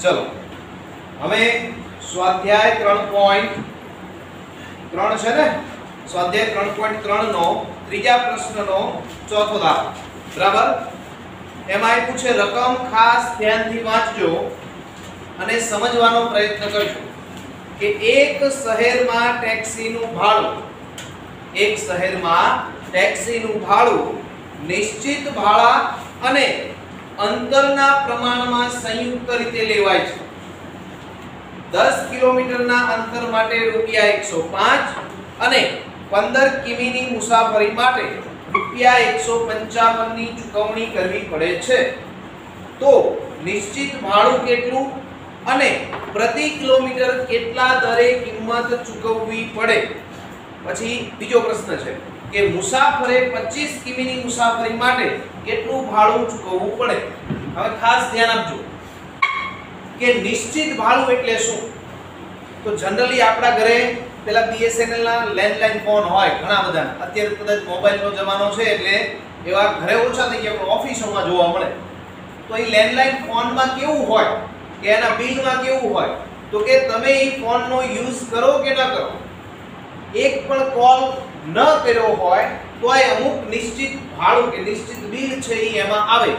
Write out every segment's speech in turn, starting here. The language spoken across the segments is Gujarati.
चलो हमें स्वाध्याय 3.3 છે ને स्वाध्याय 3.3 નો ત્રીજા પ્રશ્નનો ચોથો દાખલો બરાબર એમાં આપ્યું છે રકમ ખાસ ધ્યાનથી વાંચજો અને સમજવાનો પ્રયત્ન કરજો કે એક શહેરમાં ટેક્સીનું ભાડું નિશ્ચિત ભાડા અને અંતરના પ્રમાણમાં સંયુક્ત રીતે લેવાય છે 10 કિલોમીટરના અંતર માટે રૂપિયા 105 અને 15 કિમીની મુસાફરી માટે રૂપિયા 155 ની ચૂકવણી કરવી પડે છે તો નિશ્ચિત ભાડું કેટલું અને પ્રતિ કિલોમીટર કેટલા દરે કિંમત ચૂકવવી પડે। પછી બીજો પ્રશ્ન છે કે મુસાફરે 25 કિમીની મુસાફરી માટે કેટલું ભાડું ચૂકવવું પડે। હવે ખાસ ધ્યાન આપજો કે નિશ્ચિત ભાડું એટલે શું। તો જનરલી આપણા ઘરે પેલા BSNL ના લેન્ડલાઇન ફોન હોય ઘણા બધા, અત્યારે કદાચ મોબાઈલનો જમાનો છે એટલે એવા ઘરે ઓછા થઈ ગયા પણ ઓફિસોમાં જોવા મળે। તો એ લેન્ડલાઇન ફોનમાં કેવું હોય કે એના બિલમાં કેવું હોય તો કે તમે એ ફોનનો યુઝ કરો કે ન કરો, એક પણ કોલ ન કર્યો હોય તો એ અમુક નિશ્ચિત ભાડું કે નિશ્ચિત બિલ છે એ એમાં આવે।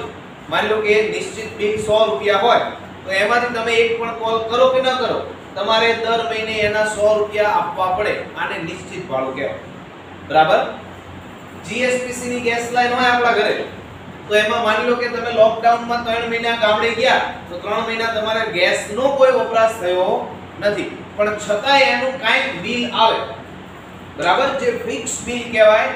માની લો કે નિશ્ચિત બિલ 100 રૂપિયા હોય તો એમાંથી તમે એક પણ કોલ કરો કે ન કરો તમારે દર મહિને એના 100 રૂપિયા આપવા પડે। આને નિશ્ચિત ભાડું કહેવાય બરાબર। GSPC ની ગેસ લાઈન હોય આપણા ઘરે તો એમાં માની લો કે તમે લોકડાઉનમાં 3 મહિના ગામડે ગયા તો 3 મહિના તમારે ગેસનો કોઈ વપરાશ થયો નથી પણ છતાંય એનું કાંઈક બિલ આવે બરાબર। જે ફિક્સ બિલ કહેવાય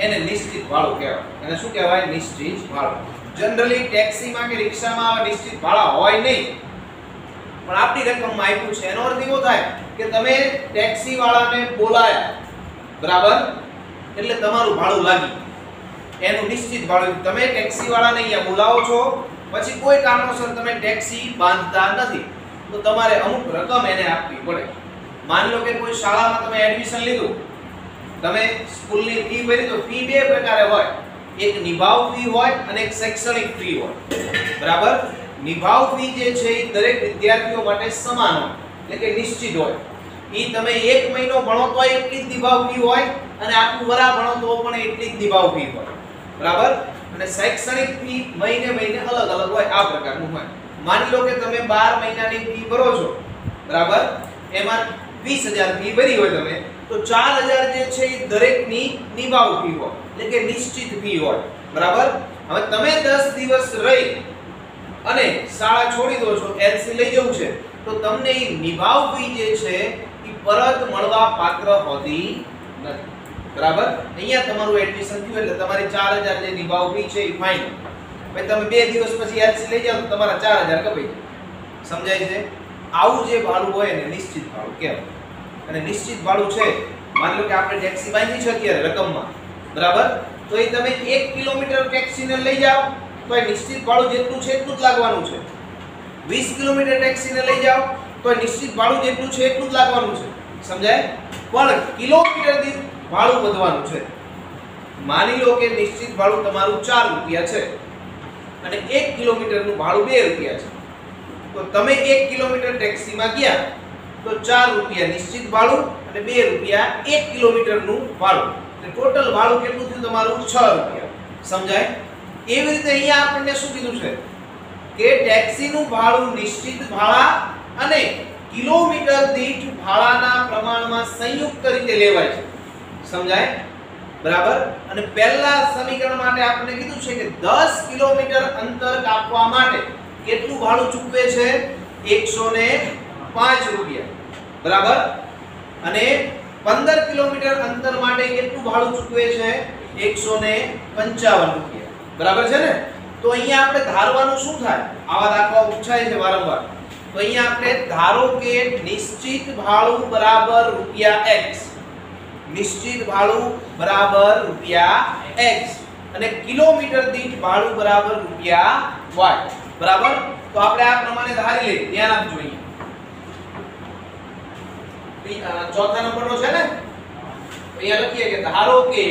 એને નિશ્ચિત ભાડું કહેવાય। એને શું કહેવાય? નિશ્ચિત ભાડું। જનરલી ટેક્સીમાં કે રિક્ષામાં આવા નિશ્ચિત ભાડા હોય નહીં પણ આપણી રકમમાં આપ્યું છે એનો અર્થ એવો થાય કે તમે ટેક્સી વાળાને બોલાયા બરાબર એટલે તમારું ભાડું લાગી એનું નિશ્ચિત ભાડું। તમે ટેક્સી વાળાને અહીંયા બોલાવો છો પછી કોઈ કારણોસર તમે ટેક્સી બાંધતા નથી તો તમારે અમુક રકમ એને આપવી પડે। માની લો કે કોઈ શાળામાં તમે એડમિશન લીધું, તમે સ્કૂલની ફી ભરી તો ફી બે પ્રકારે હોય, એક નિભાવ ફી હોય અને એક શૈક્ષણિક ફી હોય બરાબર। નિભાવ ફી જે છે એ દરેક વિદ્યાર્થીઓ માટે સમાન હોય એટલે કે નિશ્ચિત હોય। ઈ તમે એક મહિનો ભણો તો એટલી જ નિભાવ ફી હોય અને આખું વરા ભણો તો પણ એટલી જ નિભાવ ફી હોય બરાબર। અને શૈક્ષણિક ફી મહિને મહિને અલગ અલગ હોય, આ પ્રકારનું હોય। માની લો કે તમે 12 મહિનાની ફી ભરો છો બરાબર, એમાં 20000 ફી ભરી હોય તમે તો 4000 જે છે એ દરેકની નિભાવ ફી હોય એટલે કે નિશ્ચિત ફી હોય બરાબર। હવે તમે 10 દિવસ રહી અને શાળા છોડી દો છો, એલસી લઈ જવું છે તો તમને ઈ નિભાવ ફી જે છે ઈ પરત મળવા પાત્ર હોતી નથી બરાબર। અહીંયા તમારું એડમિશન થયું એટલે તમારી 4000 જે નિભાવ ફી છે ઈ ફાઇનલ। પછી તમે 2 દિવસ પછી એલસી લઈ જાવ તો તમારા 4000 કપાઈ જાય। સમજાય છે? આવું જે ભાડું હોય એને નિશ્ચિત ભાડું કહેવાય। અને નિશ્ચિત ભાડું છે માની લો કે આપણે ટેક્સી બાંધી છે અત્યારે રકમમાં બરાબર, તો એ તમે 1 કિલોમીટર ટેક્સીને લઈ જાઓ તો એ નિશ્ચિત ભાડું જેટલું છે એટલું જ લાગવાનું છે। 20 કિલોમીટર ટેક્સીને લઈ જાઓ તો એ નિશ્ચિત ભાડું જેટલું છે એટલું જ લાગવાનું છે। સમજાય? પણ કિલોમીટર દીઠ ભાડું વધવાનું છે। માની લો કે નિશ્ચિત ભાડું તમારું 4 રૂપિયા છે અને 1 કિલોમીટરનું ભાડું 2 રૂપિયા છે તો તમે 1 કિલોમીટર ટેક્સીમાં ગયા તો 4 રૂપિયા નિશ્ચિત ભાડું અને 2 રૂપિયા 1 કિલોમીટરનું ભાડું એટલે ટોટલ ભાડું કેટલું થયું તમારું 6 રૂપિયા। સમજાય? એવી રીતે અહીંયા આપણને શું કીધું છે કે ટેક્સીનું ભાડું નિશ્ચિત ભાડા અને કિલોમીટર દીઠ ભાડાના પ્રમાણમાં સંયુક્ત રીતે લેવાય છે। સમજાય? બરાબર। અને પહેલા સમીકરણ માટે આપણે કીધું છે કે 10 કિલોમીટર અંતર કાપવા માટે કેટલું ભાડું ચૂકવે છે? 105 રૂપિયા બરાબર। અને 15 કિલોમીટર અંતર માટે કેટલું ભાડું ચૂકવે છે? 155 રૂપિયા બરાબર છે ને। તો અહીંયા આપણે ધારવાનું શું થાય? આવા દાખલા પૂછાય છે વારંવાર। તો અહીંયા આપણે ધારો કે નિશ્ચિત ભાડું બરાબર રૂપિયા x, નિશ્ચિત ભાડું બરાબર રૂપિયા x અને કિલોમીટર દીઠ ભાડું બરાબર રૂપિયા y બરાબર। તો આપણે આ પ્રમાણે ધારી લઈએ, ધ્યાન આપજો। અહીંયા ચોથા નંબરનો છે ને, અહીંયા લખીએ કે ધારો કે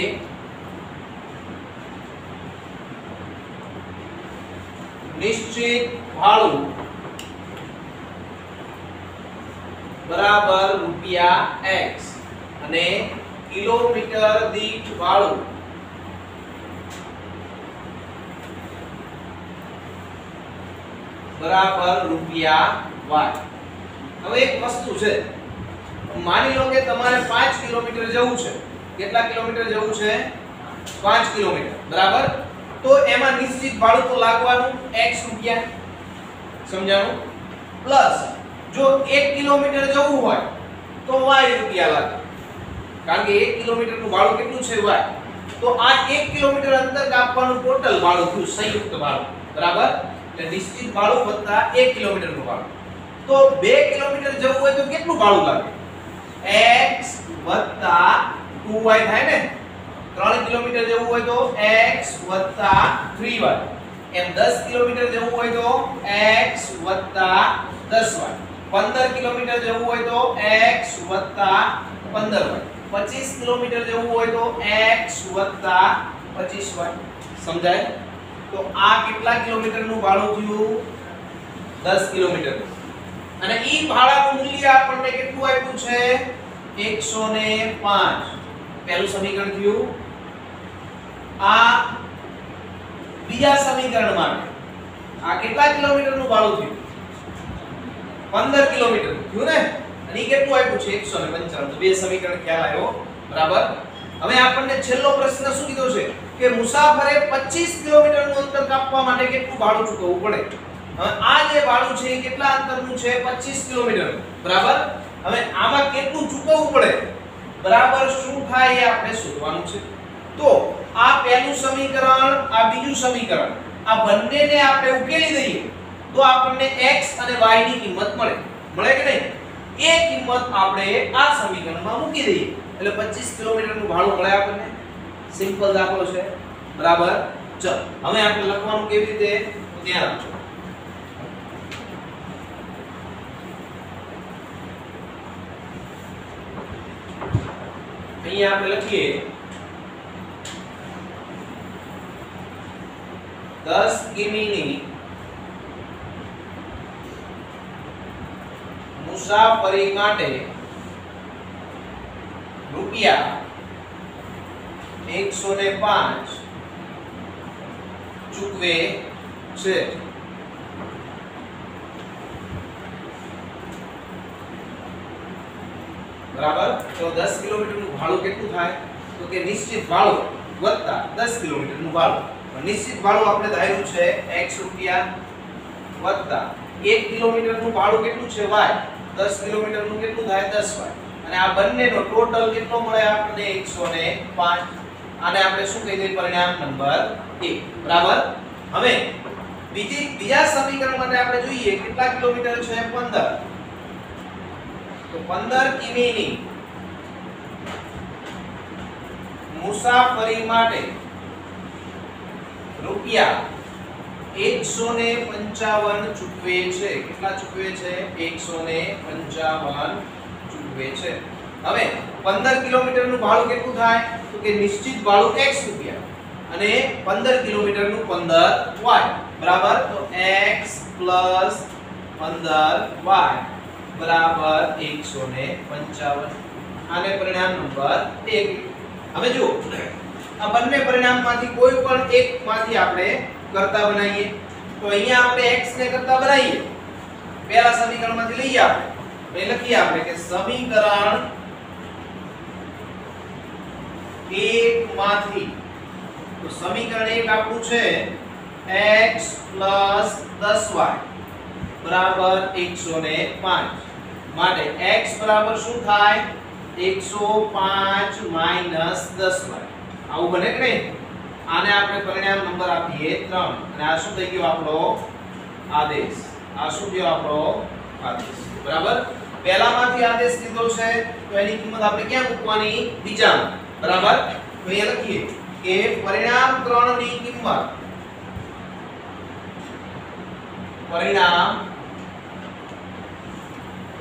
નિશ્ચિત ભાડું બરાબર ₹x અને કિલોમીટર દીઠ ભાડું બરાબર ₹y. હવે એક વસ્તુ છે, માની લો કે તમારે 5 કિલોમીટર જવું છે. કેટલા કિલોમીટર જવું છે? 5 કિલોમીટર, બરાબર. તો એમાં નિશ્ચિત ભાડું તો લાગવાનું x રૂપિયા, સમજાણું? પ્લસ જો 1 કિલોમીટર જવું હોય તો y રૂપિયા લાગે, કારણ કે 1 કિલોમીટરનું ભાડું કેટલું છે? y. તો આ 1 કિલોમીટર અંતર કાપવાનું ટોટલ ભાડું થયું, સંયુક્ત ભાડું, બરાબર. એટલે નિશ્ચિત ભાડું વત્તા 1 કિલોમીટરનું ભાડું. તો 2 કિલોમીટર જવું હોય તો કેટલું ભાડું લાગે? x વત્તા 2y થાય ને. 3 કિલોમીટર જવું હોય તો x વત્તા 3y. એમ 10 કિલોમીટર જવું હોય તો x વત્તા 10y. 15 કિલોમીટર જવું હોય તો x વત્તા 15y. 25 કિલોમીટર જવું હોય તો x વત્તા 25y. સમજાય? તો આ કેટલા કિલોમીટરનું ભાડું થયું? 10 કિલોમીટર. અને ઈ ભાડાનું મૂલ્ય આપણને કેટલું આપ્યું છે? 105. પહેલું સમીકરણ થયું. આ બીજા સમીકરણ માટે આ કેટલા કિલોમીટરનું ભાડું થયું? 15 કિલોમીટર થયું ને. અને ઈ કેટલું આપ્યું છે? 195. તો બે સમીકરણ ખ્યાલ આવ્યો, બરાબર. હવે આપણને છેલ્લો પ્રશ્ન શું કીધો છે કે મુસાફરે 25 કિલોમીટરનું અંતર કાપવા માટે કેટલું ભાડું ચૂકવવું પડે? હવે આ જે ભાડું છે એ કેટલા અંતરનું છે? 25 કિલોમીટર, બરાબર. હવે આમાં કેટલું ચૂકવવું પડે, બરાબર, શું થાય એ આપણે શોધવાનું છે. તો આ પહેલું સમીકરણ, આ બીજું સમીકરણ, આ બંનેને આપણે ઉકેલી દઈએ તો આપણને x અને y ની કિંમત મળે. મળે કે નહીં? એ કિંમત આપણે આ સમીકરણમાં મૂકી દઈએ એટલે 25 કિલોમીટરનું ભાડું મળે આપણને. સિમ્પલ દાખલો છે, બરાબર. ચલો હવે આપણે લખવાનું કેવી રીતે? ધ્યાન આપજો. અહીંયા આપણે લખીએ 10 કિમીની મુસાફરી માટે ₹105 ચૂકવે છે. બરાબર. તો 10 કિલોમીટરનું ભાડું કેટલું થાય? તો કે નિશ્ચિત ભાડું વત્તા 10 કિલોમીટરનું ભાડું. નિશ્ચિત ભાડું આપણે ધાર્યું છે x રૂપિયા વત્તા 1 કિલોમીટરનું ભાડું કેટલું છે? y. 10 કિલોમીટરનું કેટલું થાય? 10y. અને આ બંનેનો ટોટલ કેટલો મળે આપણને? 105. આને આપણે શું કહી દઈએ? પરિણામ નંબર 1, બરાબર. હવે બીજા સમીકરણ માટે આપણે જોઈએ કેટલા કિલોમીટર છે? 15. તો 15 કિમીની મુસાફરી માટે ₹155 ચૂકવે છે. કેટલા ચૂકવે છે? 155 ચૂકવે છે. હવે 15 કિલોમીટરનું ભાડું કેટલું થાય? તો કે નિશ્ચિત ભાડું x રૂપિયા અને 15 કિલોમીટરનું 15y, બરાબર. તો x + 15y બરાબર 155. આને પરિણામ નંબર 1. હવે જો આ બંને પરિણામમાંથી કોઈ પણ એકમાંથી આપણે કરતા બનાવીએ તો અહીંયા આપણે x ને કરતા બનાવીએ. પહેલા સમીકરણમાંથી લઈએ આપણે. તો એ લખીએ આપણે કે સમીકરણ 1 માંથી, તો સમીકરણ 1 આપણું છે x + 10y બરાબર 105. માટે x બરાબર શું થાય? 105 - 10y. આવું બને કે નહીં? આને આપણે પરિણામ નંબર આપીએ 3. અને આ શું થઈ ગયો? આપણો આદેશ. આ શું થયો? આપણો આદેશ, બરાબર. પહેલામાંથી આદેશ લીધો છે તો એની કિંમત આપણે ક્યાં મૂકવાની? બીજામાં, બરાબર. તો અહીંયા લખીએ કે પરિણામ 3 ની કિંમત, પરિણામ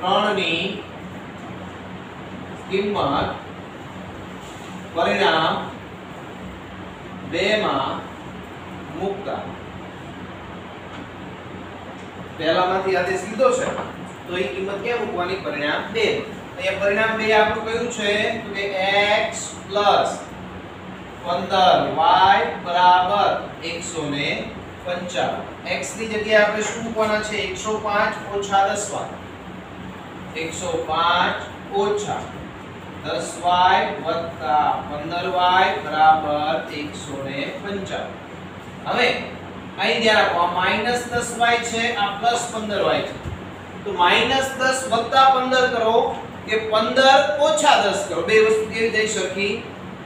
3 ની કિંમત પરિણામ 2 માં મૂકતા પહેલામાંથી આદેશ લીધો છે તો એ કિંમત ક્યાં મૂકવાની? પરિણામ 2. અહીંયા પરિણામ 2 આપણું કયું છે? તો કે x 15 y બરાબર 155. x ની જગ્યાએ આપણે શું મૂકવાના છે? 105 ઓછા 10y. 105 ઓછા 10y વત્તા 15y બરાબર 155. હવે અહીં ધ્યાન આપો, આ માઈનસ 10y છે, આ પ્લસ 15y છે. તો માઈનસ 10 વત્તા 15 કરો કે 15 ઓછા 10 કરો. બે વસ્તુ કેવી થઈ સરખી?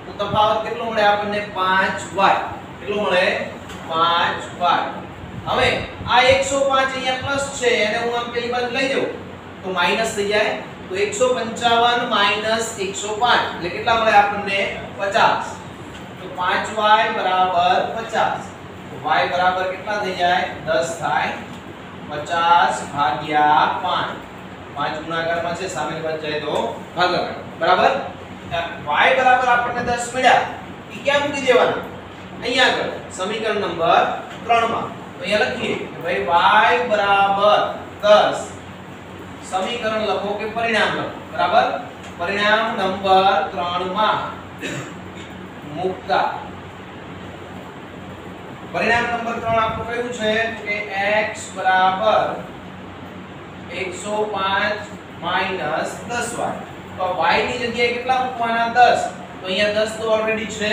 તો તફાવત કેટલો મળે આપણને? 5y. કેટલો મળે? 5y. હવે આ 105 અહીંયા પ્લસ છે અને હું આમ પેલી બાજુ લઈ જાઉં તો માઈનસ થઈ જાય. તો 155 માઈનસ 105 એટલે કેટલા મળે આપણને? 50. તો 5y બરાબર 50. તો y બરાબર કેટલા થઈ જાય? 10 થાય. 50 ભાગ્યા 5. 5 ગુણાકારમાં છે, સામેની બાજુ જાય તો ભાગાકાર. બરાબર? y બરાબર આપણને 10 મળ્યા. ઈ ક્યાં મૂકી દેવાના? અહીંયા આગળ સમીકરણ નંબર 3 માં. તો અહીંયા લખીએ કે ભાઈ y બરાબર 10. સમીકરણ લખો કે પરિણામ લખો. બરાબર? પરિણામ નંબર 3 માં મૂકતા પરિણામ નંબર 3 આપણું કયું છે? કે x બરાબર 105 માઈનસ 10y. તો y ની જગ્યાએ કેટલા મૂકવાના? 10. તો અહીંયા 10 તો ઓલરેડી છે,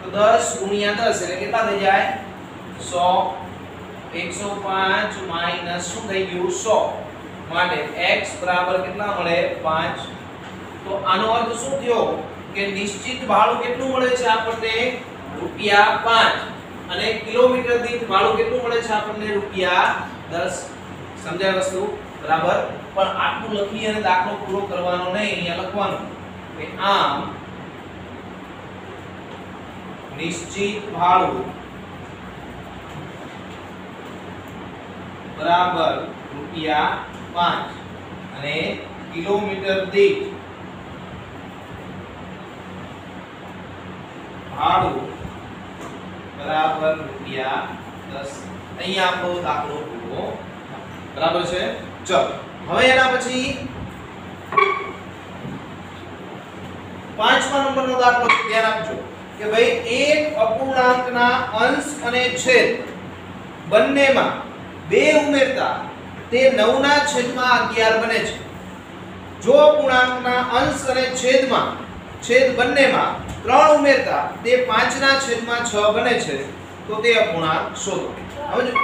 તો 10 ગુણ્યા 10 એટલે કેટલા થઈ જાય? 100. 105 માઈનસ શું થઈ ગયું? 100. માટે x બરાબર કેટલા મળે? 5. તો આનો અર્થ શું થયો? કે નિશ્ચિત ભાડું કેટલું મળે છે આપણને? ₹5. અને કિલોમીટર દીઠ ભાડું કેટલું મળે છે આપણને? ₹10. સમજાય વસ્તુ? બરાબર? પણ આટલું લખી અને દાખલો પૂરો કરવાનો નહીં, અહીંયા લખવાનું કે આમ નિશ્ચિત ભાડું બરાબર ₹5 અને કિલોમીટર દીઠ ભાડું બરાબર ₹10. અહીંયા આપણો દાખલો પૂરો. બરાબર છે? ચલો હવે એના પછી 5મા નંબરનો દાખલો છે, ધ્યાન આપજો કે ભાઈ એક અપૂર્ણાંકના અંશ અને છેદ બંનેમાં 2 ઉમેરતા તે 9/11 બને છે. જો અપૂર્ણાંકના અંશ અને છેદ બંનેમાં 3 ઉમેરતા તે 5/6 બને છે, તો તે અપૂર્ણાંક શોધો. સમજો?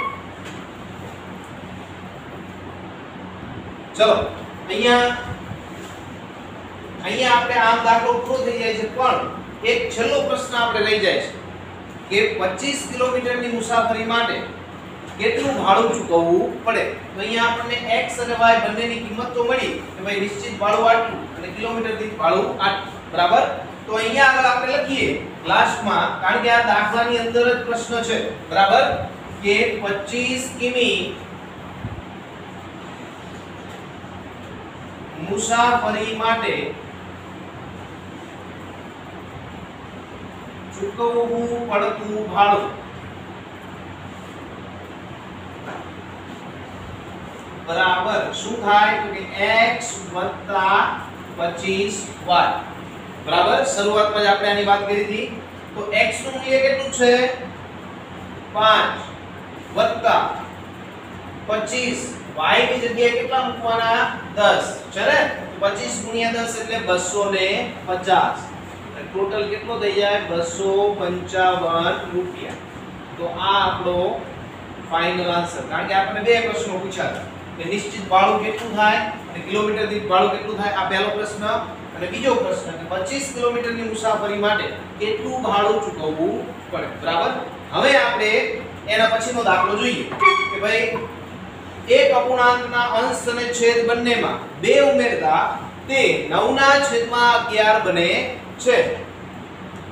ચલો અહીંયા આપણે આમ દાખલો પૂરો થઈ જાય છે, પણ એક છેલ્લો પ્રશ્ન આપણે રહી જાય છે કે 25 કિલોમીટરની મુસાફરી માટે કેટલું ભાડું ચૂકવવું પડે? તો અહીંયા આપણને x અને y બંનેની કિંમત તો મળી કે ભાઈ નિશ્ચિત ભાડું આટલું અને કિલોમીટર દીઠ ભાડું આટલું. બરાબર? તો અહીંયા આગળ આપણે લખીએ લાસ્ટમાં, કારણ કે આ દાખલાની અંદર જ પ્રશ્ન છે. બરાબર? કે 25 કિમી મુસાફરી માટે ચૂકવવું પડતું ભાડું બરાબર શું થાય? તો કે x + 25y. બરાબર? શરૂઆતમાં જ આપણે આની વાત કરી હતી. તો x નું મૂલ્ય કેટલું છે? 5 વત્તા 25. y ની જગ્યાએ કેટલા મૂકવાના? 10 છે ને? 25 ગુણ્યા 10 એટલે 250. ટોટલ કેટલો થઈ જાય? 255 રૂપિયા. તો આ આપણો ફાઇનલ આન્સર. કારણ કે આપણે બે પ્રશ્નો પૂછ્યા હતા કે નિશ્ચિત ભાડું કેટલું થાય અને કિલોમીટર દીઠ ભાડું કેટલું થાય. આ પહેલો પ્રશ્ન. અને બીજો પ્રશ્ન કે 25 કિલોમીટરની મુસાફરી માટે કેટલું ભાડું ચૂકવવું પડે. બરાબર? હવે આપણે એના પછીનો દાખલો જોઈએ કે ભાઈ એક અપૂર્ણાંકના અંશ અને છેદ બંનેમાં 2 ઉમેરતા તે 9/11 બને છે.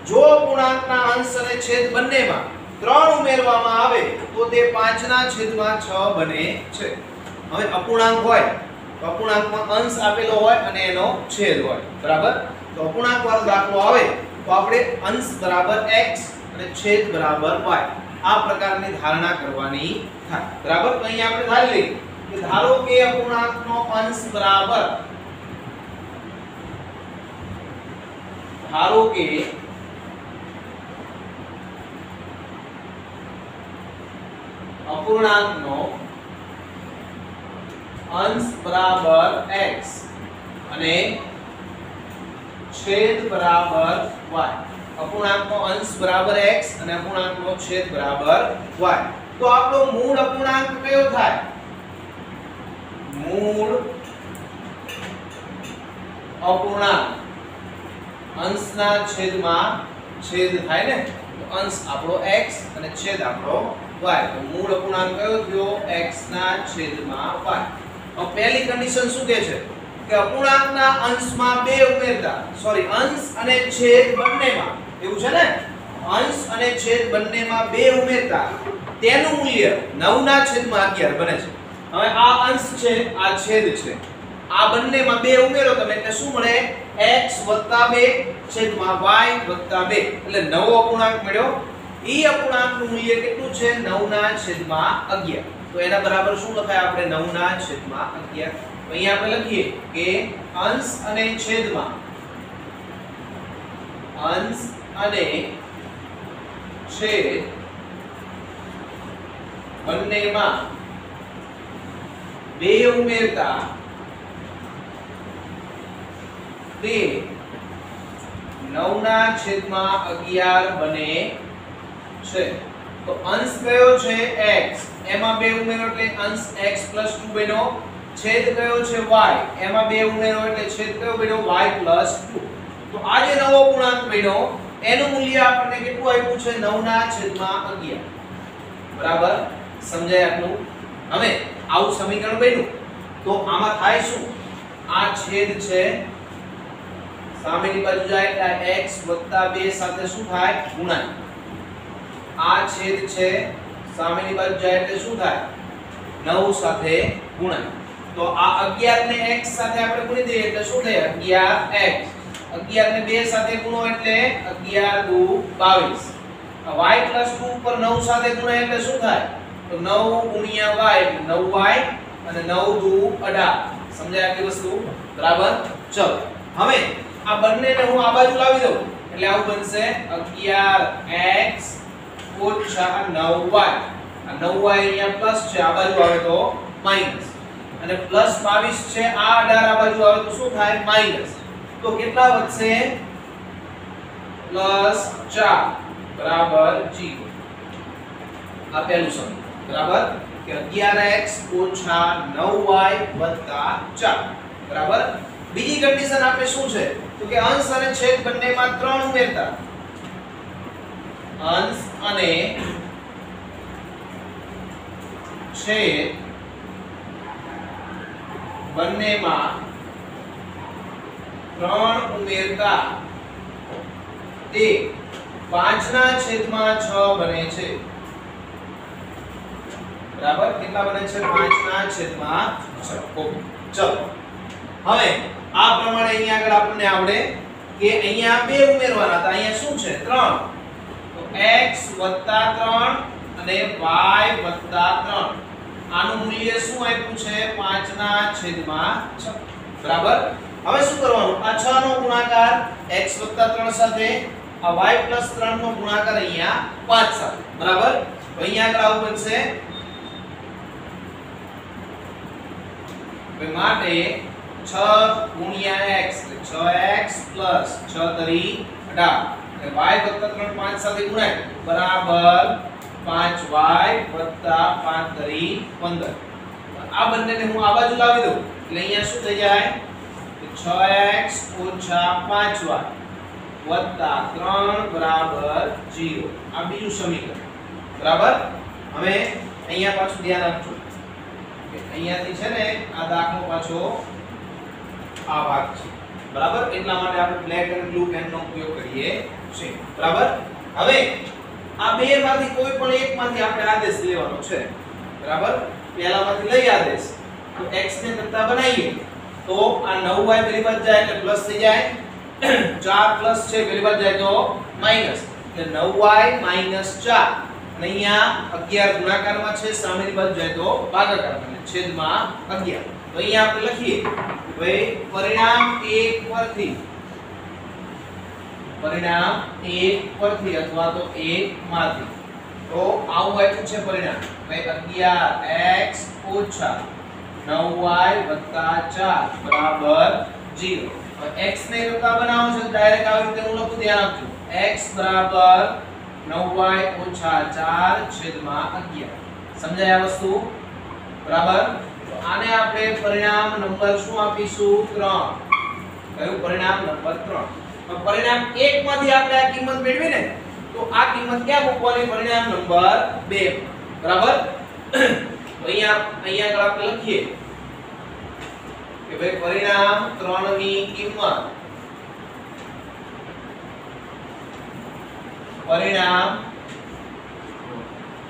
જો અપૂર્ણાંકના અંશ અને છેદ બંનેમાં 3 ઉમેરવામાં આવે તો તે 5/6 બને છે. હવે અપૂર્ણાંક હોય તો અપૂર્ણાંકમાં અંશ આપેલો હોય અને એનો છેદ હોય. બરાબર? તો અપૂર્ણાંક વાળો દાખલો આવે તો આપણે અંશ બરાબર x અને છેદ બરાબર y આ પ્રકારની ધારણા કરવાની થાય. બરાબર? તો અહીંયા આપણે ધારી લઈએ કે કે ધારો કે અપૂર્ણાંકનો અંશ બરાબર ધારો કે અપૂર્ણાંકનો અંશ બરાબર x અને છેદ બરાબર y. અપૂર્ણાંકનો અંશ બરાબર x અને અપૂર્ણાંકનો છેદ બરાબર y. તો આપણો મૂળ અપૂર્ણાંક કયો થાય? મૂળ અપૂર્ણાંક અંશના છેદમાં છેદ થાય ને, તો અંશ આપણો x અને છેદ આપણો y. તો મૂળ અપૂર્ણાંક કયો થયો? x ના છેદમાં y. હવે પહેલી કન્ડિશન શું કહે છે કે અપૂર્ણાંકના અંશમાં 2 ઉમેરતા, સોરી અંશ અને છેદ બંનેમાં, એવું છે ને, અંશ અને છેદ બંનેમાં 2 ઉમેરતા તેનું મૂલ્ય 9 ના છેદમાં 11 બને છે. હવે આ અંશ છે, આ છેદ છે, આ બંનેમાં 2 ઉમેરો તમે એટલે શું મળે? x + 2 છેદમાં y + 2 એટલે નવો અપૂર્ણાંક મળ્યો. ઈ અપૂર્ણાંકનું મૂલ્ય કેટલું છે? 9 ના છેદમાં 11. તો એના બરાબર શું લખાય આપણે? 9 ના છેદમાં 11. તો અહીંયા આપણે લખીએ કે અંશ અને છેદમાં, અંશ અને છેદ બંનેમાં 2 ઉમેરતા તે 9 ના છેદમાં 11 બને છે. તો અંશ કયો છે? x, એમાં 2 ઉમેરો એટલે અંશ x + 2 બન્યો. છેદ કયો છે? y, એમાં 2 ઉમેરો એટલે છેદ કયો બન્યો? y + 2. તો આ જે નવો પૂર્ણાંક બન્યો એનું મૂલ્ય આપણને કેટલું આપ્યું છે? 9 ના છેદમાં 11. બરાબર સમજાય આટલું? હવે આવું સમીકરણ બન્યું તો આમાં થાય શું? આ છેદ છે, સામેની બાજુ જાય એટલે x + 2 સાથે શું થાય? ગુણાય. આ છેદ છે, સામેની બાજુ જાય એટલે શું થાય? 9 સાથે ગુણાય. તો આ 11 ને x સાથે આપણે ગુણી દઈએ એટલે શું થાય? 11x. 11 ને 2 સાથે ગુણો એટલે 11 દુ 22. y + 2 ઉપર 9 સાથે ગુણાય એટલે શું થાય? તો 9 * y એટલે 9y અને 9 દુ 18. સમજાય આટલી વસ્તુ? બરાબર. ચલો હવે આ બંનેને હું આ બાજુ લાવી દઉં એટલે આવું બનશે 11x - 9y. આ 9y અહીંયા પ્લસ છે, આ બાજુ આવે તો માઈનસ, અને +22 છે, આ 18 આ બાજુ આવે તો શું થાય? માઈનસ. તો કેટલા વધશે? +4 બરાબર 0. આ પહેલું સમીકરણ બરાબર કે 11x - 9y + 4 બરાબર. બીજી કન્ડિશન આપણે શું છે તો કે અંશ અને છેદ બંનેમાં 3 ઉમેરતા, અંશ અને છેદ બંનેમાં 3 ઉમેરતા તે 5 ના છેદમાં 6 બને છે. બરાબર કેટલા બને છે? 5 ના છેદમાં 6. ઓકે ચલો હવે આ પ્રમાણે અહીંયા આગળ આપણને આવડે કે અહીંયા 2 ઉમેરવાના હતા, અહીંયા શું છે? 3. તો x + 3 અને y + 3. આનું મૂલ્ય શું આપ્યું છે? 5 ના છેદમાં 6. બરાબર. હવે શું કરવાનું? આ 6 નો ગુણાકાર x + 3 સાથે, આ y + 3 નો ગુણાકાર અહીંયા 5 સાથે. બરાબર. તો અહીંયા આગળ આવું બનશે. હવે માટે 6 * x એટલે 6x + 6 તરી 18 અને y + 3 5 સાથે ગુણાય બરાબર 5y + 5 તરી 15. આ બંનેને હું આ બાજુ લાવી દઉં એટલે અહીંયા શું થઈ જાય? 6x - 5y + 3 બરાબર 0. આ બીજું સમીકરણ બરાબર. હવે અહીંયા પાછું ધ્યાન આપજો કે અહીંયાથી છે ને આ દાખલો પાછો આ ભાગ છે. બરાબર. એટલા માટે આપણે બ્લેક અને બ્લુ પેનનો ઉપયોગ કરીએ છીએ. બરાબર. હવે આ બે માંથી કોઈ પણ એકમાંથી આપણે આદેશ લેવાનો છે. બરાબર. પહેલામાંથી લઈ આદેશ તો x ને કરતા બનાવીએ તો આ 9y પેલી બાજુ જાય એટલે પ્લસ થઈ જાય, 4 પ્લસ છે પેલી બાજુ જાય તો માઈનસ, એટલે 9y - 4 અને અહીંયા 11 ગુણાકારમાં છે, સામેની બાજુ જાય તો ભાગાકારમાં, એટલે છેદમાં 11. તો અહીંયા આપણે લખીએ ભાઈ પરિણામ 1 પરથી અથવા તો 1 માંથી. તો આવું આપ્યું છે પરિણામ ભાઈ 11x ઓછા 9y વત્તા 4 બરાબર 0. હવે x ને રૂપા બનાવો છો ડાયરેક્ટ આવી રીતે હું લખું, ધ્યાન આપજો. x બરાબર 9y ઓછા 4 છેદમાં 11. સમજાય આ વસ્તુ? બરાબર. તો આને આપણે પરિણામ નંબર શું આપીશું? 3. કયું પરિણામ? નંબર 3. તો પરિણામ 1 માંથી આપણે આ કિંમત મેળવી ને, તો આ કિંમત ક્યાં મૂકવાની? પરિણામ નંબર 2. બરાબર. તો અહીંયા આગળ આપણે લખીએ કે ભાઈ પરિણામ 3 ની કિંમત પરિણામ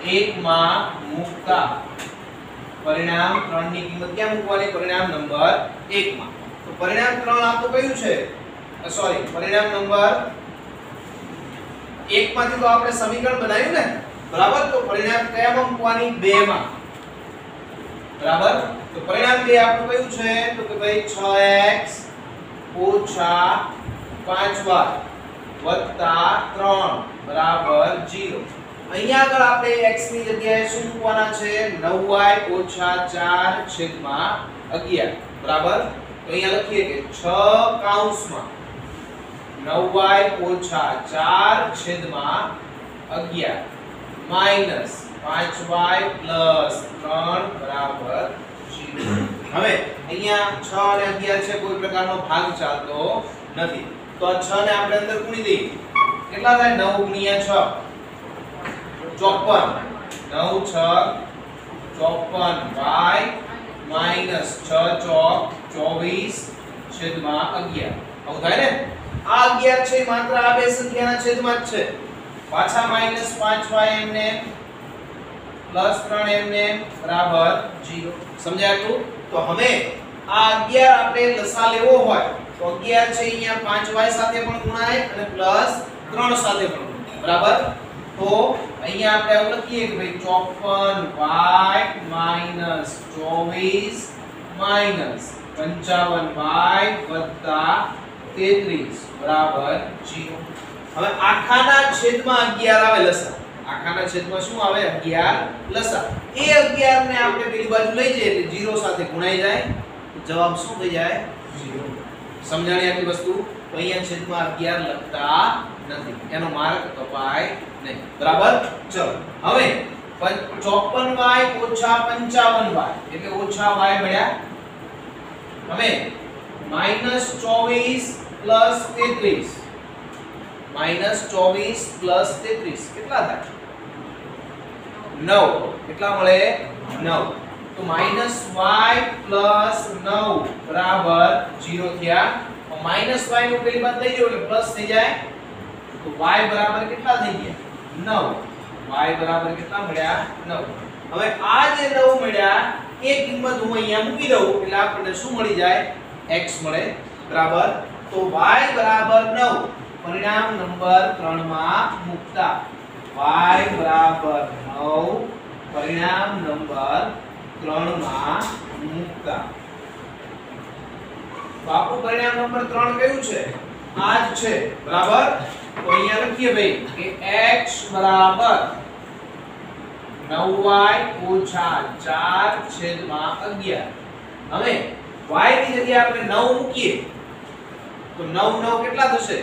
1 માં મૂકતા, પરિણામ 3 ની કિંમત ક્યાં મૂકવાની? પરિણામ નંબર 1 માં. તો પરિણામ 3 આ તો કયું છે? સોરી, પરિણામ નંબર 1 માંથી તો આપણે સમીકરણ બનાવ્યું ને, બરાબર. તો પરિણામ કયામાં મૂકવાની? 2 માં. બરાબર. તો પરિણામ 2 આપણું કયું છે? તો કે ભાઈ 6x ઓછા 5y વત્તા 3 બરાબર 0. અહીંયા આગળ આપણે x ની જગ્યાએ શું મૂકવાના છે? 9y ઓછા 4 છેદમાં 11. બરાબર. તો અહીંયા લખીએ કે 6 કૌંસમાં 9y ઓછા 4 છેદમાં 11 માઈનસ 5y પ્લસ 3 બરાબર 0. હવે અહીંયા 6 અને 11 છે, કોઈ પ્રકારનો ભાગ ચાલતો નથી. તો આ 6 ને આપણે અંદર ગુણી દઈએ. કેટલા થાય? 9 ગુણ્યા 6 54. 9 6 54y માઈનસ 6 ચોક 24 છેદમાં 11. આવું થાય ને? આ 11 છે માત્ર આ બે સંખ્યાના છેદમાં જ છે. પાછા માઈનસ 5y એમને પ્લસ 3 એમને બરાબર 0. સમજાયું? તો હવે આ 11 આપણે લસા લેવો હોય તો 11 છે અહીંયા 5y સાથે પણ ગુણાય અને પ્લસ 3 સાથે પણ ગુણાય. બરાબર. તો અહીંયા આપણે એવું લખીએ કે ભાઈ 54y માઈનસ 24 માઈનસ 55y વત્તા 33 બરાબર 0. હવે આખાના છેદમાં 11 આવે લસા. આખાના છેદમાં શું આવે? 11 લસા. એ 11 ને આપણે પેલી બાજુ લઈ જઈએ એટલે 0 સાથે ગુણાઈ જાય. જવાબ શું થઈ જાય? 0. સમજાણી આટલી વસ્તુ? તો અહીંયા છેદમાં 11 લખતા નથી, એનો માર્ક કપાય નહીં. બરાબર. ચલો હવે 54y ઓછા 55y એટલે ઓછા y મળ્યા. હવે માઈનસ 24 પ્લસ 33 માઈનસ 24 પ્લસ 33 કેટલા થાય? 9. કેટલા મળે? 9. તો માઈનસ y પ્લસ 9 બરાબર 0 થયા. માઈનસ y નું પેલી બાદ લઈ જાવ એટલે પ્લસ થઈ જાય. તો y બરાબર કેટલા થઈ ગયા? 9. y બરાબર કેટલા મળ્યા? 9. હવે આ જે 9 મળ્યા એ કિંમત હું અહીંયા મૂકી દઉં એટલે આપણને શું મળી જાય? x મળે. બરાબર. તો y બરાબર 9 પરિણામ નંબર 3 માં મૂકતા y બરાબર 9 પરિણામ નંબર 3 માં મૂકતા. તો આપણું પરિણામ નંબર 3 કયું છે? આ જ છે. બરાબર. તો અહીંયા લખીએ ભાઈ કે x બરાબર 9y ઓછા 4 છેદમાં 11. હવે y ની જગ્યાએ આપણે 9 મૂકીએ તો 9 9 કેટલા થશે?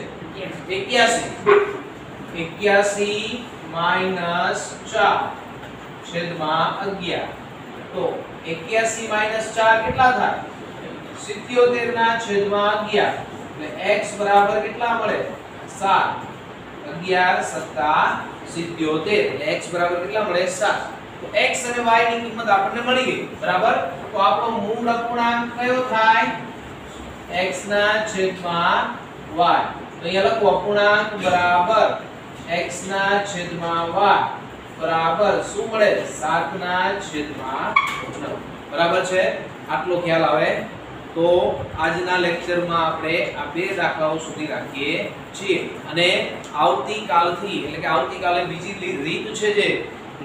81. 81 માઈનસ 4 છેદમાં 11. તો 81 માઈનસ 4 કેટલા થાય? 77 ના છેદમાં 11. એટલે x બરાબર કેટલા મળે? 7. 11 સત્તા 77 એટલે x બરાબર કેટલા મળે? 7. તો x અને y ની કિંમત આપણને મળી ગઈ. બરાબર. તો આપણો મૂળ અપૂર્ણાંક કયો થાય? x ના છેદમાં y. તો અહીંયા લખો અપૂર્ણાંક બરાબર x ના છેદમાં y બરાબર શું મળે? 7 ના છેદમાં 9. બરાબર છે? આટલો ખ્યાલ આવે તો આજના લેક્ચરમાં આપણે આ બે દાખલાઓ સુધી રાખીએ છીએ અને આવતીકાલથી એટલે કે આવતીકાલે બીજી રીત છે જે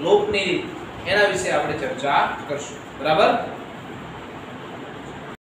લોપની રીત એના વિશે આપણે ચર્ચા કરશું. બરાબર?